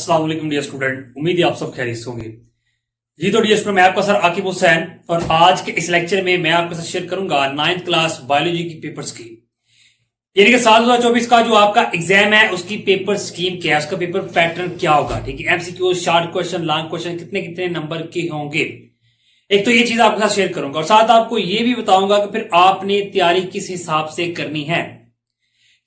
अस्सलाम वालेकुम dear student, उम्मीद है आप सब खैरियत से होंगे। जी तो डियर स्टूडेंट, मैं आपका सर आकिब हुसैन और आज के इस लेक्चर में मैं आपके साथ शेयर करूंगा 9th क्लास बायोलॉजी की पेपर स्कीम, यानी कि साल 2024 का जो आपका एग्जाम है उसकी पेपर स्कीम क्या है, उसका पेपर पैटर्न क्या होगा। ठीक है, MCQ, short question, long question कितने कितने नंबर के होंगे, एक तो ये चीज आपके साथ शेयर करूंगा और साथ आपको ये भी बताऊंगा कि फिर आपने तैयारी किस हिसाब से करनी है,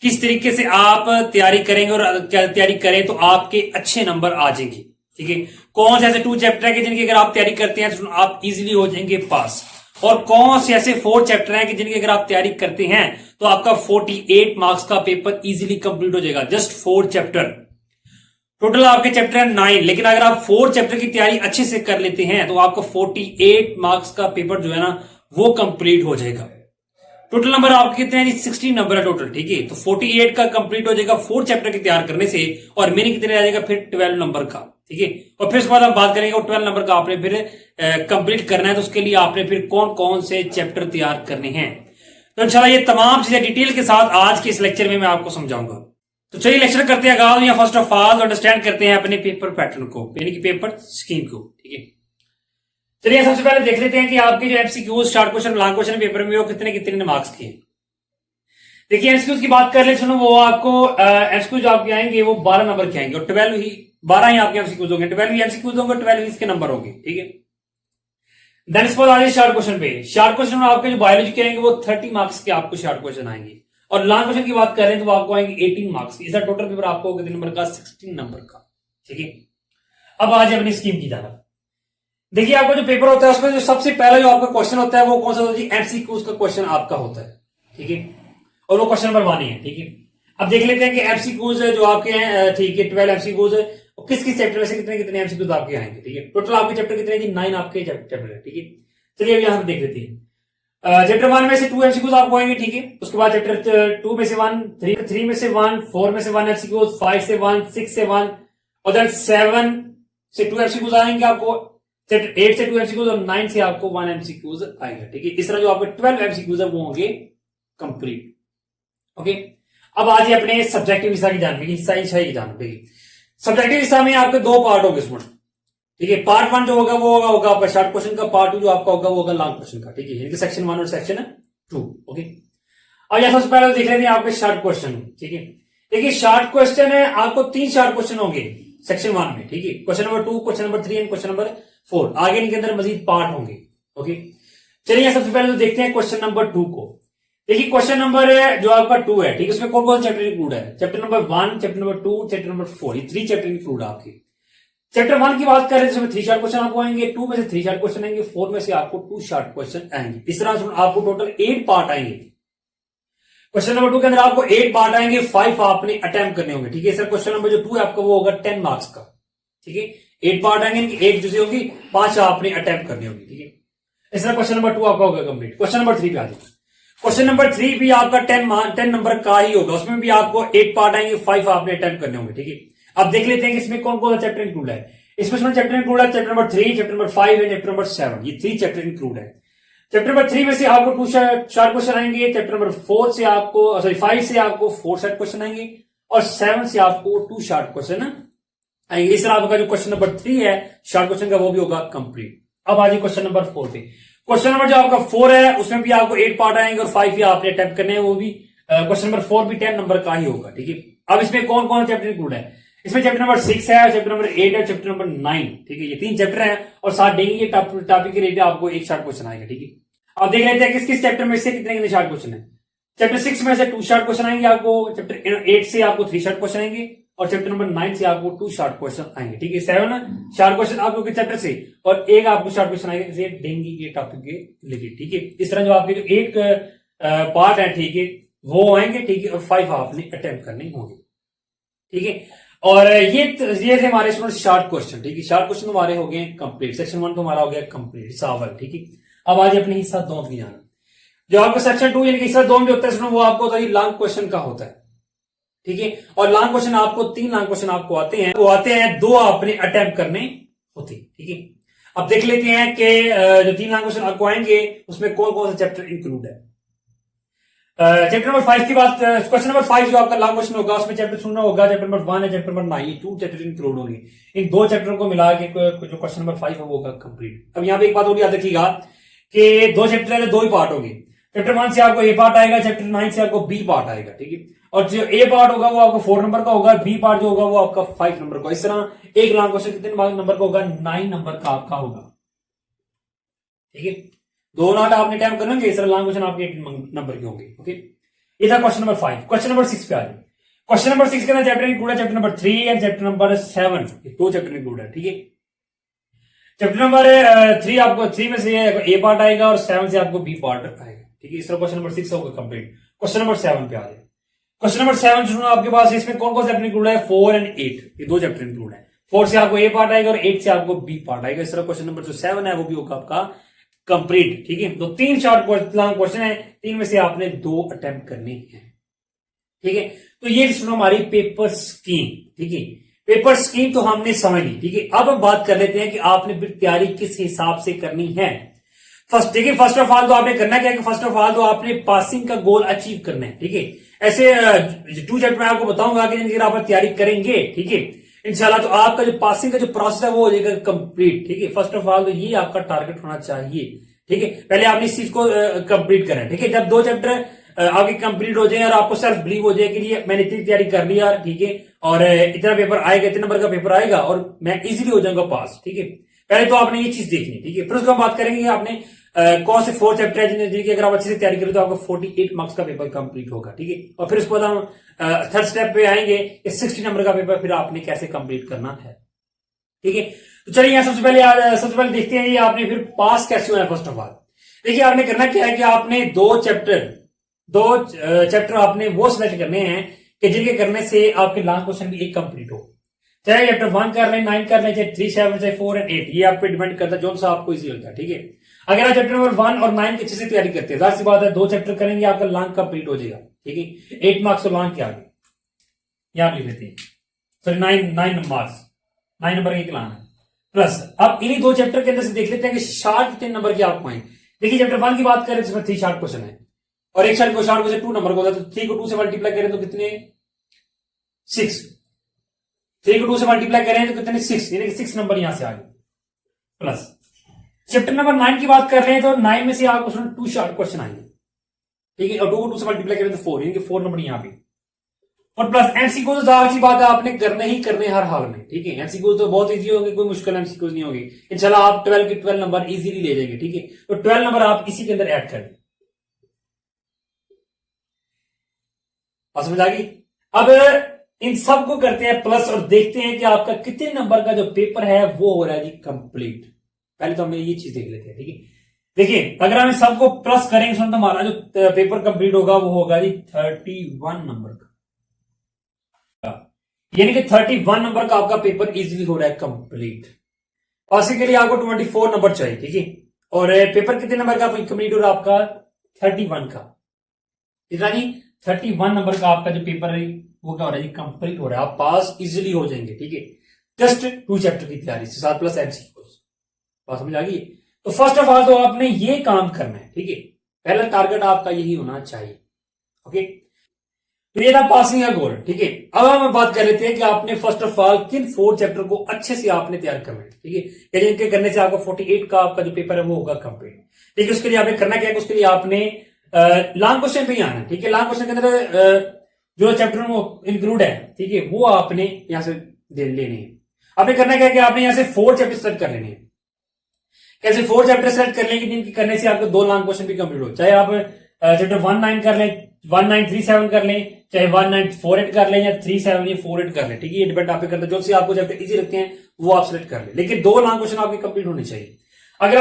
किस तरीके से आप तैयारी करेंगे और क्या तैयारी करें तो आपके अच्छे नंबर आ जाएंगे। ठीक है, कौन से ऐसे 2 चैप्टर है कि जिनकी अगर आप तैयारी करते हैं तो आप इजीली हो जाएंगे पास, और कौन से ऐसे 4 चैप्टर हैं कि जिनकी अगर आप तैयारी करते हैं तो आपका 48 मार्क्स का पेपर इजीली कंप्लीट हो जाएगा। जस्ट 4 चैप्टर, टोटल आपके चैप्टर है 9, लेकिन अगर आप 4 चैप्टर की तैयारी अच्छे से कर लेते हैं तो आपका 48 मार्क्स का पेपर जो है ना वो कंप्लीट हो जाएगा। टोटल नंबर आपके कितने हैं? 16 नंबर है टोटल। ठीक है, तो 48 का कंप्लीट हो जाएगा 4 चैप्टर की तैयार करने से, और मेरे कितने आ जाएगा फिर 12 नंबर का। ठीक है, और फिर उसके बाद हम बात करेंगे 12 नंबर का आपने फिर कंप्लीट करना है तो उसके लिए आपने फिर कौन कौन से चैप्टर तैयार करने हैं। तो इंशाल्लाह ये तमाम चीजें डिटेल के साथ आज के इस लेक्चर में मैं आपको समझाऊंगा। तो चलिए लेक्चर करते हैं आगाज, या फर्स्ट ऑफ ऑल अंडरस्टैंड करते हैं अपने पेपर पैटर्न को, यानी कि पेपर स्कीम को। ठीक है, चलिए सबसे पहले देख लेते हैं कि आपके जो MCQs, short question, long question paper में वो कितने कितने मार्क्स के। देखिए एमसीक्यूज की बात कर ले, सुनो, वो आपको एमसीक्यूज आपके आएंगे वो 12 नंबर के आएंगे और 12 ही 12 ही आपके एमसीक्यूज होंगे, 12 ही एमसीक्यूज होंगे, 12 ही इसके नंबर होंगे। ठीक है, देन इसके बाद आ जाए शॉर्ट क्वेश्चन पे। शॉर्ट क्वेश्चन में आपके जो बायोलॉजी के आएंगे वो 30 मार्क्स के आपको शॉर्ट क्वेश्चन आएंगे, और लॉन्ग क्वेश्चन की बात करें तो वो आपको आएंगे 18 मार्क्स। इसका टोटल पेपर आपको कितने नंबर का? 16 नंबर का। ठीक है, अब आज अपनी स्कीम की जाना। देखिए आपका जो पेपर होता है उसमें जो सबसे पहला जो आपका क्वेश्चन होता है वो कौन सा होता है? एमसीक्यूज का क्वेश्चन आपका होता है। ठीक है, और वो क्वेश्चन नंबर 1 है। ठीक है, अब देख लेते हैं कि एमसीक्यूज जो आपके हैं, ठीक है, 12 एमसीक्यूज किस किस चैप्टर में से कितने कितने एमसीक्यूज आपके आएंगे। ठीक है, टोटल आपके चैप्टर कितने हैं? 9 आपके चैप्टर है। ठीक है, चलिए अब यहां पर देख लेते हैं। चैप्टर 1 में से 2 एमसीक्यूज आपको आएंगे। ठीक है, उसके बाद चैप्टर 2 में से 1, 3 में से 1, 4 में से 1 एमसीक्यूज, 5 से 1, 6 से 1, और देन 7 से 2 एमसीक्यूज आएंगे आपको, चैप्टर 8 से 2 एमसीक्यूज, और 9 से आपको 1 एमसीक्यूज आएगा। ठीक है, इस तरह जो आपके 12 एमसीक्यूज है वो होंगे कंप्लीट। ओके, अब आज अपने सब्जेक्टिव हिस्सा की जानकारी, हिस्सा की जानकारी। सब्जेक्टिव हिस्सा में आपके 2 पार्ट होंगे इसमें। ठीक है, पार्ट 1 जो होगा वो होगा आपका शॉर्ट क्वेश्चन का, पार्ट 2 जो आपका होगा वो होगा लॉन्ग क्वेश्चन का। ठीक है, यानी कि सेक्शन 1 और सेक्शन 2। ओके, अब यहां सबसे पहले देख लेते हैं आपके शॉर्ट क्वेश्चन। ठीक है, देखिए शॉर्ट क्वेश्चन है, आपको 3 शॉर्ट क्वेश्चन होंगे सेक्शन 1 में। ठीक है, question number 2, question number 3 and question number 4। आगे इनके अंदर मजीद पार्ट होंगे। ओके, चलिए सबसे पहले तो देखते हैं क्वेश्चन नंबर 2 को। देखिए क्वेश्चन नंबर जो आपका 2 है, ठीक है, उसमें कौन कौन चैप्टर इंक्लूड है? Chapter number 1, chapter number 2, chapter number 4, ये 3 चैप्टर इंक्लूड है आपके। चैप्टर 1 की बात करें तो इसमें 3 शॉर्ट क्वेश्चन आपको आएंगे, 2 में से 3 शॉर्ट क्वेश्चन आएंगे, 4 में से आपको 2 शॉर्ट क्वेश्चन आएंगे। इस तरह से आपको टोटल 8 पार्ट आएंगे। क्वेश्चन नंबर 2 के अंदर आपको 8 पार्ट आएंगे, 5 आपने अटेम्प्ट करने होंगे। ठीक है, सर क्वेश्चन नंबर जो 2 है आपका वो होगा 10 मार्क्स का। ठीक है, 8 पार्ट आएंगे, 8 जो होगी 5 आपने अटेम्प्ट करनी होगी। ठीक है, इस तरह क्वेश्चन नंबर 2 आपका होगा कंप्लीट। क्वेश्चन नंबर 3 पे आ जाए। क्वेश्चन नंबर 3 भी आपका 10 नंबर का ही होगा, उसमें भी आपको 8 पार्ट आएंगे, 5 आपने अटेम्प्ट करने होंगे। ठीक है, अब देख लेते हैं कि इसमें कौन कौन सा चैप्टर इंक्लूड है। इसमें चैप्टर इंक्लूड है chapter number 3, chapter number 5 and chapter number 7, ये 3 चैप्टर इंक्लूड है। चैप्टर नंबर 3 में से आपको 2 शॉर्ट क्वेश्चन आएंगे, चैप्टर नंबर 4 से आपको 5 से आपको 4 शॉर्ट क्वेश्चन आएंगे, और 7 से आपको 2 शॉर्ट क्वेश्चन आएंगे। इस तरह आपका जो क्वेश्चन नंबर 3 है शॉर्ट क्वेश्चन का वो भी होगा कंप्लीट। अब आ जाए क्वेश्चन नंबर 4 पे। क्वेश्चन नंबर जो आपका 4 है उसमें भी आपको 8 पार्ट आएंगे और 5 ही आपने अटेम्प्ट करने हैं, वो भी क्वेश्चन नंबर 4 भी 10 नंबर का ही होगा। ठीक है, अब इसमें कौन कौन चैप्टर इंक्लूड है? इसमें चैप्टर नंबर 6 है, चैप्टर नंबर 8 है, चैप्टर नंबर 9। ठीक है, ये 3 चैप्टर हैं और साथ देंगे ये टॉपिक के रिलेटेड आपको 1 शॉर्ट क्वेश्चन आएगा। ठीक है, अब देख लेते हैं किस किस चैप्टर में से कितने कितने शॉर्ट क्वेश्चन है। चैप्टर 6 में से 2 शॉर्ट क्वेश्चन आएंगे आपको, चैप्टर 8 से आपको 3 शॉर्ट क्वेश्चन आएंगे, और चैप्टर नंबर 9 से आपको 2 शॉर्ट क्वेश्चन आएंगे। ठीक है, 7 शॉर्ट क्वेश्चन आपको चैप्टर से, और 1 आपको शॉर्ट क्वेश्चन आएगा डेंगू के टॉपिक के रिलेटेड। ठीक है, इस तरह जो आपके जो 8 पार्ट है, ठीक है, वो आएंगे। ठीक है, और 5 आपने अटेम्प्ट करने होंगे। ठीक है, और ये थे हमारे शॉर्ट क्वेश्चन। ठीक है, शॉर्ट क्वेश्चन हमारे हो गए कंप्लीट। सेक्शन 1 तो हमारा हो गया कंप्लीट सावर। ठीक है, अब आज अपने हिस्सा 2 में जाना। जो आपका सेक्शन 2 यानी कि हिस्सा 2 में होता है वो आपको होता है लॉन्ग क्वेश्चन का होता है। ठीक है, और लॉन्ग क्वेश्चन आपको 3 लॉन्ग क्वेश्चन आपको आते हैं, वो आते हैं 2 आपने अटेम्प्ट करने होते हैं। ठीक है, अब देख लेते हैं कि जो 3 लॉन्ग क्वेश्चन आपको आएंगे उसमें कौन कौन सा चैप्टर इंक्लूड है। चैप्टर नंबर 5 की बात, क्वेश्चन नंबर 5 जो आपका लॉन्ग क्वेश्चन होगा उसमें चैप्टर सुनना होगा, चैप्टर नंबर 1 है, चैप्टर नंबर 9, ये 2 चैप्टर इंक्लूड होंगे। इन 2 चैप्टर को मिला के जो क्वेश्चन नंबर 5 है वो होगा कंप्लीट। अब यहाँ पे एक बात और याद रखिएगा कि 2 चैप्टर है, 2 ही पार्ट होंगे। चैप्टर 1 से आपको ए पार्ट आएगा, चैप्टर 9 से आपको बी पार्ट आएगा, ठीक है। और जो ए पार्ट होगा वो आपको 4 नंबर का होगा, बी पार्ट जो होगा वो आपका 5 नंबर का। इस तरह एक लॉन्ग क्वेश्चन कितने नंबर का होगा? 9 नंबर का आपका होगा, ठीक है। 2 नॉट आपने टाइम करना, इस तरह लॉन्ग क्वेश्चन आपके 1 नंबर के होंगे, ओके। ये था क्वेश्चन नंबर 5। क्वेश्चन नंबर 6 पे आ जाए। क्वेश्चन नंबर 6 के अंदर चैप्टर इंक्लूड है chapter number 3 and chapter number 7, 2 chapter include है, ठीक है। चैप्टर नंबर 3 आपको 3 में से ए पार्ट आएगा और 7 से आपको बी पार्ट आएगा, ठीक है। इस तरह क्वेश्चन नंबर 6 होगा कंप्लीट। क्वेश्चन नंबर 7 पे आ जाए। क्वेश्चन नंबर 7 सुनो आपके पास, इसमें कौन कौन चैप्टर इंक्लूड है? 4 एंड 8, ये 2 चैप्टर इंक्लूड है। 4 से आपको ए पार्ट आएगा और 8 से आपको बी पार्ट आएगा। इस तरह क्वेश्चन नंबर जो 7 है वो भी होगा आपका कंप्लीट, ठीक है। तो 3 शॉर्ट लॉन्ग क्वेश्चन है, 3 में से आपने 2 अटेम्प्ट करने हैं, ठीक है। तो ये सुनो हमारी पेपर स्कीम, ठीक है। पेपर स्कीम तो हमने समझ ली, ठीक है। अब हम बात कर लेते हैं कि आपने फिर तैयारी किस हिसाब से करनी है। फर्स्ट, ठीक है, फर्स्ट ऑफ ऑल तो आपने करना क्या है कि फर्स्ट ऑफ ऑल तो आपने पासिंग का गोल अचीव करना है, ठीक है। ऐसे 2 चैप्टर मैं आपको बताऊंगा कि जिनकी आप तैयारी करेंगे, ठीक है, इंशाल्लाह, तो आपका जो पासिंग का जो प्रोसेस है वो हो जाएगा कंप्लीट, ठीक है। फर्स्ट ऑफ ऑल तो ये आपका टारगेट होना चाहिए, ठीक है। पहले आपने इस चीज को कंप्लीट करना है, ठीक है। जब 2 चैप्टर आपके कंप्लीट हो जाए और आपको सेल्फ बिलीव हो जाए कि ये मैंने इतनी तैयारी कर ली यार, ठीक है, और इतना पेपर आएगा, इतने नंबर का पेपर आएगा और मैं इजीली हो जाऊंगा पास, ठीक है। पहले तो आपने ये चीज देखनी, ठीक है। फिर उसको हम बात करेंगे कि आपने कौन से 4 चैप्टर है जिनकी अगर आप अच्छे से तैयारी करें तो आपको 48 मार्क्स का पेपर कंप्लीट होगा, ठीक है। और फिर उसके बाद हम थर्ड स्टेप पे आएंगे कि 60 नंबर का पेपर फिर आपने कैसे कंप्लीट करना है, ठीक है। तो चलिए यहाँ सबसे पहले देखते हैं ये आपने फिर पास कैसे होना है। फर्स्ट ऑफ ऑल देखिए आपने करना क्या है कि आपने 2 चैप्टर आपने वो सिलेक्ट करने हैं कि जिनके करने से आपके लास्ट क्वेश्चन भी एक कंप्लीट हो। चाहे चैप्टर 1 कर लें, 9 कर लें, चाहे 3, 7, चाहे 4 एंड 8, ये आप पे डिपेंड करता है जो सा आपको इजी लगता है, ठीक है। अगर आप चैप्टर नंबर 1 और 9 की अच्छे से तैयारी करते हैं, जाहिर सी बात है 2 चैप्टर करेंगे आपका लॉन्ग कंप्लीट हो जाएगा, ठीक है। 8 मार्क्स तो लॉन्ग के आगे यहां लिख लेते हैं, सॉरी 9 मार्क्स, 9 नंबर एक लाना है प्लस। अब इन्हीं 2 चैप्टर के अंदर से देख लेते हैं कि शार्ट कितने नंबर के आपको आए। देखिए चैप्टर 1 की बात करें तो इसमें 3 शार्ट क्वेश्चन है और एक शार्ट क्वेश्चन 2 नंबर का होता है, तो 3 को 2 से मल्टीप्लाई करें तो कितने 6, 3 को 2 से मल्टीप्लाई करें तो कितने 6, यानी कि 6 नंबर यहां से आ गए प्लस। चैप्टर नंबर 9 की बात कर रहे हैं तो 9 में से आपको 2 शार्ट क्वेश्चन आएंगे, ठीक है, और 2 को 2 से मल्टीप्लाई करें तो 4, यानी कि 4 नंबर यहां पे और प्लस। एमसीक्यू तो जाहिर सी बात है आपने करने ही करने हर हाल में, ठीक है। एमसीक्यू तो बहुत इजी होंगे, कोई मुश्किल एमसीक्यू नहीं होगी इंशाल्लाह। आप 12 के 12 नंबर इजीली ले जाएंगे, ठीक है। तो 12 नंबर आप इसी के अंदर ऐड कर दें, समझ आ गई। अब इन सब को करते हैं प्लस और देखते हैं कि आपका कितने नंबर का जो पेपर है वो हो रहा है जी कंप्लीट। पहले तो हमें ये चीज देख लेते हैं, ठीक है। देखिए अगर हम सबको प्लस करेंगे तो हमारा जो पेपर कंप्लीट होगा वो होगा जी 31 नंबर का, यानी कि 31 नंबर का आपका पेपर इजीली हो रहा है कंप्लीट। पासिंग के लिए आपको 24 नंबर चाहिए, ठीक है। और पेपर कितने नंबर का कंप्लीट हो रहा है आपका 31 का, इतना नहीं 31 नंबर का आपका जो पेपर है वो क्या हो रहा है जी कंप्लीट हो रहा है। आप पास इजीली हो जाएंगे, ठीक है। जस्ट 2 चैप्टर की तैयारी से 7 प्लस एमसीक्यू, बात समझ आ गई। तो फर्स्ट ऑफ ऑल तो आपने ये काम करना है, ठीक है। पहला टारगेट आपका यही होना चाहिए, ओके। तो ये था पासिंग का गोल, ठीक है। अब हम बात कर लेते हैं कि आपने फर्स्ट ऑफ ऑल किन 4 चैप्टर को अच्छे से आपने तैयार करना है, ठीक है। जिनके करने से आपको 48 का आपका जो पेपर है वो होगा कंप्लीट, ठीक है। उसके लिए आपने करना क्या है, उसके लिए आपने लॉन्ग क्वेश्चन पे ही आना है, ठीक है। लॉन्ग क्वेश्चन के अंदर जो चैप्टर में इंक्लूड है, ठीक है, वो आपने यहां से लेने हैं। आपने करना क्या है कि आपने यहां से 4 चैप्टर सेलेक्ट कर लेने हैं। कैसे 4 चैप्टर सेलेक्ट कर लेंगे जिनके करने से आपको 2 लॉन्ग क्वेश्चन भी कंप्लीट हो। चाहे आप चैप्टर 1-9 कर लें, 1937 कर लें, चाहे 1948 कर लें या 37 या 48 कर लें, ठीक है। ये डिपेंड आप पे करता है, जो से आपको चैप्टर इजी लगते हैं वो आप सेलेक्ट कर लें, लेकिन 2 लॉन्ग क्वेश्चन आपके कंप्लीट होने चाहिए। अगर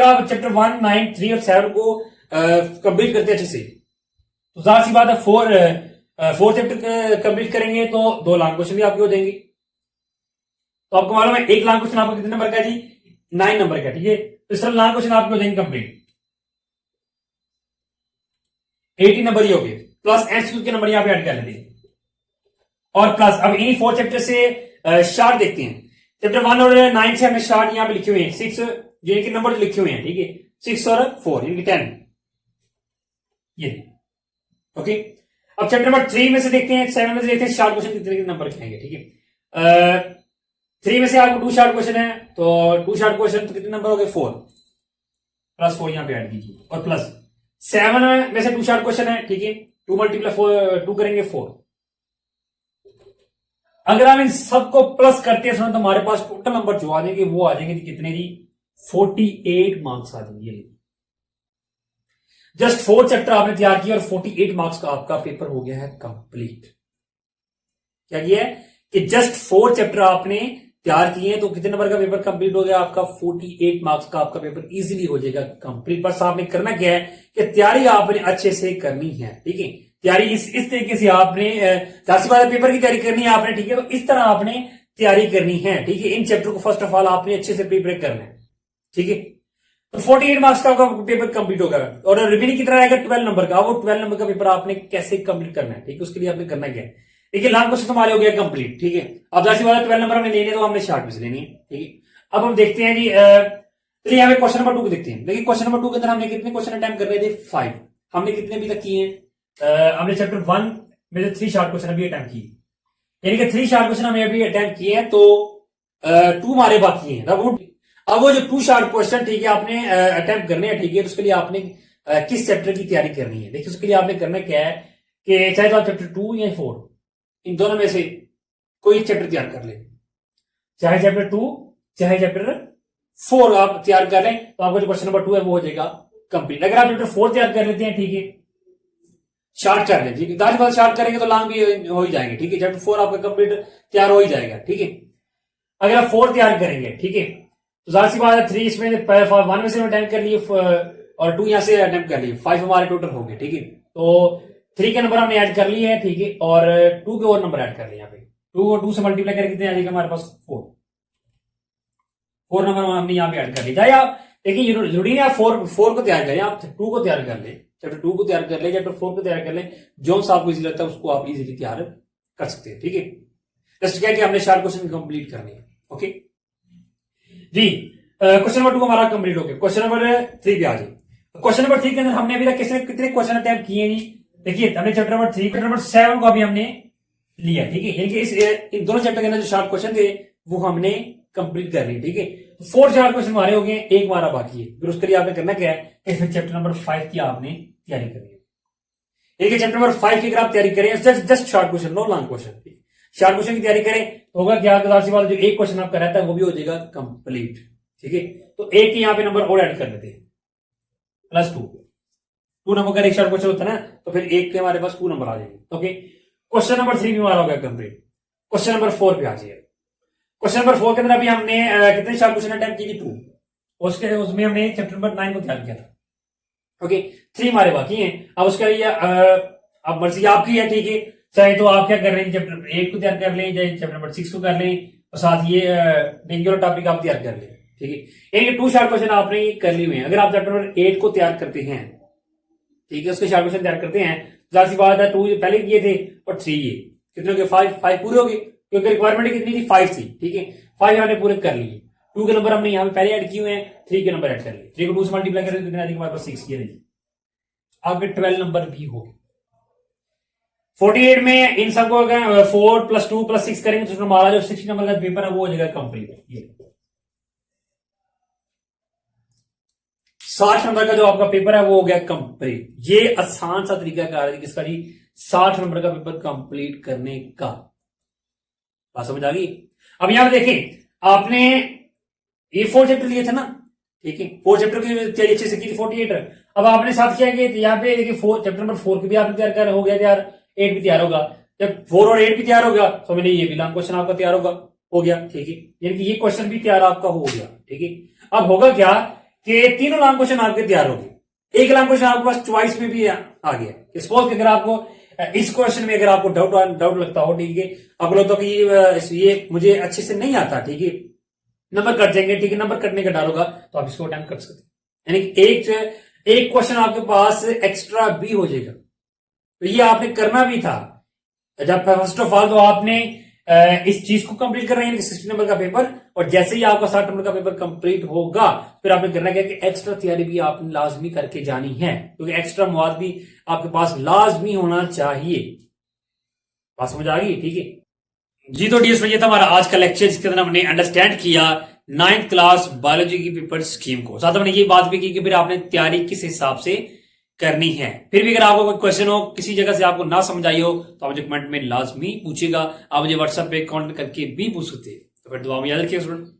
आप चैप्टर 1, 9, 3 और 7 को कंप्लीट करते हैं अच्छे से तो जाहिर सी बात है 4 चैप्टर कंप्लीट करेंगे तो 2 लॉन्ग क्वेश्चन भी आपके हो जाएंगे। तो आपको मालूम है एक लॉन्ग क्वेश्चन आपको कितने नंबर का जी 9 नंबर का, ठीक है। तो इस तरह लॉन्ग क्वेश्चन आपके हो जाएंगे कंप्लीट 80 नंबर ही हो गए, प्लस एमसीक्यू के नंबर यहां पे ऐड कर लेते हैं और प्लस। अब इन्हीं 4 चैप्टर से शार्ट देखते हैं। चैप्टर 1 और 9 से हमें शार्ट यहां पे लिखे हुए हैं 6, जो कि नंबर लिखे हुए हैं, ठीक है, 6 और 4 यानी कि 10, ये ओके, अब चैप्टर नंबर 3 में से देखते हैं, 7 में से देखते हैं शॉर्ट क्वेश्चन कितने नंबर के आएंगे। ठीक है, 3 में से आपको 2 शॉर्ट क्वेश्चन है, तो 2 शॉर्ट क्वेश्चन तो कितने नंबर हो गए 4, प्लस 4 यहां पे ऐड कीजिए, और प्लस 7 में से 2 शॉर्ट क्वेश्चन है। ठीक है, 2 मल्टीप्लाई 4, 2 करेंगे 4। अगर हम इन सबको प्लस करते हैं तो हमारे पास टोटल नंबर जो आ जाएंगे वो आ जाएंगे कितने जी, 48 मार्क्स आ जाएंगे। जस्ट 4 चैप्टर आपने तैयार किया और 48 मार्क्स का आपका पेपर हो गया है कंप्लीट। क्या किया है कि जस्ट 4 चैप्टर आपने तैयार किए हैं, तो कितने नंबर का पेपर कंप्लीट हो गया आपका, 48 मार्क्स का आपका पेपर इजीली हो जाएगा कंप्लीट। बस आपने करना क्या है कि तैयारी आपने अच्छे से करनी है। ठीक है, तैयारी इस तरीके से आपने पेपर की तैयारी करनी है आपने। ठीक है, तो इस तरह आपने तैयारी करनी है। ठीक है, इन चैप्टर को फर्स्ट ऑफ ऑल आपने अच्छे से प्रिपेयर करना है। ठीक है, तो 48 मार्क्स का पेपर कंप्लीट होगा, और रिमेनिंग कितना आएगा 12 नंबर का। वो 12 नंबर का पेपर आपने कैसे कंप्लीट करना है, ठीक है, उसके लिए आपने करना क्या है। देखिए, लॉन्ग क्वेश्चन हमारे हो गया कंप्लीट। ठीक है, अब जैसे वाला 12 नंबर हमने लेने, तो हमने शॉर्ट में से लेनी है। ठीक है, अब हम देखते हैं जी, चलिए यहाँ पे क्वेश्चन नंबर 2 को देखते हैं। देखिए, क्वेश्चन नंबर 2 के अंदर हमने कितने क्वेश्चन अटेम्प्ट कर रहे थे, 5। हमने कितने अभी तक किए हैं, हमने चैप्टर 1 में से 3 शॉर्ट क्वेश्चन अभी अटेम्प्ट किए, यानी कि 3 शॉर्ट क्वेश्चन हमने अभी अटेम्प्ट किए हैं, तो 2 हमारे बाकी हैं। अब वो जो 2 शॉर्ट क्वेश्चन, ठीक है, आपने अटेम्प्ट करने हैं। ठीक है, तो उसके लिए आपने किस चैप्टर की तैयारी करनी है। देखिए, उसके लिए आपने करना क्या है कि चाहे तो आप चैप्टर 2 या 4, इन दोनों में से कोई चैप्टर तैयार कर ले, चाहे चैप्टर 2 चाहे चैप्टर 4 आप तैयार कर लें, तो आपका जो क्वेश्चन नंबर 2 है वो हो जाएगा कंप्लीट। अगर आप चैप्टर 4 तैयार कर लेते हैं, ठीक है, शॉर्ट कर लें, ठीक है, दाज बात शॉर्ट करेंगे तो लॉन्ग भी हो ही जाएंगे। ठीक है, चैप्टर 4 आपका कंप्लीट तैयार हो ही जाएगा। ठीक है, अगर आप 4 तैयार करेंगे, ठीक है, तो जाहिर सी बात है 3 इसमें 1 में से अटेम्प्ट कर लिए और 2 यहां से अटेम्प्ट कर लिए, 5 हमारे टोटल हो गए। ठीक है, तो 3 के नंबर हमने ऐड कर लिए हैं। ठीक है, और 2 के और नंबर ऐड कर लिए यहाँ पे, 2 और 2 से मल्टीप्लाई करके कितने आ जाएगा हमारे पास 4 नंबर हमने यहाँ पे ऐड कर लिया। चाहे आप देखिए, जरूरी है आप 4 को तैयार करें, आप 2 को तैयार कर ले, चैप्टर 2 को तैयार कर ले, चैप्टर 4 को तैयार कर ले, जो सा आपको इजी लगता है उसको आप इजीली तैयार कर सकते हैं। ठीक है, जस्ट क्या कि हमने शॉर्ट क्वेश्चन कंप्लीट करनी है। ओके जी, क्वेश्चन नंबर 2 हमारा कंप्लीट हो गया। क्वेश्चन नंबर 3 पे आ जाए। क्वेश्चन नंबर 3 के अंदर हमने अभी तक कितने क्वेश्चन अटेम्प्ट किए जी, देखिए, हमने चैप्टर नंबर 3 चैप्टर नंबर 7 को अभी हमने लिया। ठीक है, यानी कि इन दोनों चैप्टर के अंदर जो शॉर्ट क्वेश्चन थे वो हमने कंप्लीट कर लिए। ठीक है, 4 शॉर्ट क्वेश्चन हमारे हो गए, 1 हमारा बाकी है। फिर उसके लिए आपने करना क्या है, इसमें चैप्टर नंबर 5 की आपने तैयारी करनी है। ठीक है, चैप्टर नंबर 5 की अगर आप तैयारी करें, just short question, no long question, short question की तैयारी करें तो होगा क्या, जो 1 क्वेश्चन आपका रहता है वो भी हो जाएगा कंप्लीट। ठीक है, तो 1 के यहाँ पे नंबर और ऐड कर लेते हैं, प्लस 2 नंबर का एक शॉर्ट क्वेश्चन होता है ना, तो फिर 1 के हमारे पास 2 नंबर आ जाएंगे। ओके, क्वेश्चन नंबर 3 भी हमारा हो गया कंप्लीट। क्वेश्चन नंबर 4 पे आ जाइए। क्वेश्चन नंबर 4 के अंदर अभी हमने कितने शॉर्ट क्वेश्चन अटेम्प्ट की थी, 2, उसमें हमने चैप्टर नंबर 9 को तैयार किया था। ओके, 3 हमारे बाकी हैं। अब उसके लिए अब मर्जी आपकी है। ठीक है, चाहे तो आप क्या कर रहे हैं, चैप्टर 8 को तैयार कर लें, चाहे चैप्टर नंबर 6 को कर लें, और साथ ये डेंगू टॉपिक आप तैयार कर लें। ठीक है, ये 2 शॉर्ट क्वेश्चन आपने कर लिए हुए हैं। अगर आप चैप्टर नंबर 8 को तैयार करते हैं, ठीक है, उसके शॉर्ट क्वेश्चन तैयार करते हैं, जाहिर सी बात है 2 पहले किए थे और 3 ये कितने हो गए, 5 पूरे हो गए, क्योंकि रिक्वायरमेंट कितनी थी, 5 थी। ठीक है, 5 हमने पूरे कर लिए। 2 के नंबर हमने यहाँ पे पहले ऐड किए हुए हैं, 3 के नंबर ऐड कर लिए। 3 को 2 से मल्टीप्लाई करें कितने आ जाएंगे हमारे पास, 6 किए। आपके 12 नंबर भी हो गए। 48 में इन सबको अगर 4 + 2 + 6 करेंगे तो हमारा जो 60 नंबर का पेपर है वो हो जाएगा कंप्लीट। ये 60 नंबर का जो आपका पेपर है वो हो गया कंप्लीट। ये आसान सा तरीका कार है किसका जी, 60 नंबर का पेपर कंप्लीट करने का। बात समझ आ गई। अब यहां देखें, आपने ये 4 चैप्टर लिए थे ना, ठीक है, 4 चैप्टर की तैयारी अच्छे से की थी, 48। अब आपने साथ क्या किया, यहाँ पे देखिए चैप्टर नंबर 4 की भी आपने तैयार कर हो गया तैयार, 8 भी तैयार होगा। जब 4 और 8 भी तैयार होगा तो मैंने ये भी लॉन्ग क्वेश्चन आपका तैयार होगा, हो गया। ठीक है, यानी कि ये क्वेश्चन भी तैयार आपका हो गया। ठीक है, अब होगा क्या कि तीनों लॉन्ग क्वेश्चन आपके तैयार हो गए। एक लॉन्ग क्वेश्चन आपके पास चॉइस में भी आ गया। सपोज अगर आपको इस क्वेश्चन में अगर आपको डाउट लगता हो, ठीक है, आपको लगता हो कि ये मुझे अच्छे से नहीं आता, ठीक है, नंबर कट जाएंगे, ठीक है, नंबर कटने का डर होगा, तो आप इसको अटेम्प्ट कर सकते हैं। यानी कि एक क्वेश्चन आपके पास एक्स्ट्रा भी हो जाएगा। तो ये आपने करना भी था। जब फर्स्ट ऑफ ऑल तो आपने इस चीज को कंप्लीट कर रहे हैं 60 नंबर का पेपर, और जैसे ही आपका 60 नंबर का पेपर कंप्लीट होगा फिर आपने करना क्या कि एक्स्ट्रा तैयारी भी आपने लाजमी करके जानी है, क्योंकि एक्स्ट्रा मवाद भी आपके पास लाजमी होना चाहिए। बात समझ आ गई? ठीक है जी। तो डियर स्टूडेंट, ये था हमारा आज का लेक्चर जिसके अंदर हमने अंडरस्टैंड किया 9th क्लास बायोलॉजी की पेपर स्कीम को। साथ हमने ये बात भी की कि फिर आपने तैयारी किस हिसाब से करनी है। फिर भी अगर आपको कोई क्वेश्चन हो, किसी जगह से आपको ना समझ आई हो, तो आप मुझे कमेंट में लाजमी पूछेगा। आप मुझे व्हाट्सएप पे कॉन्टेक्ट करके भी पूछ सकते हैं। तो फिर दुआ में याद रखिए स्टूडेंट।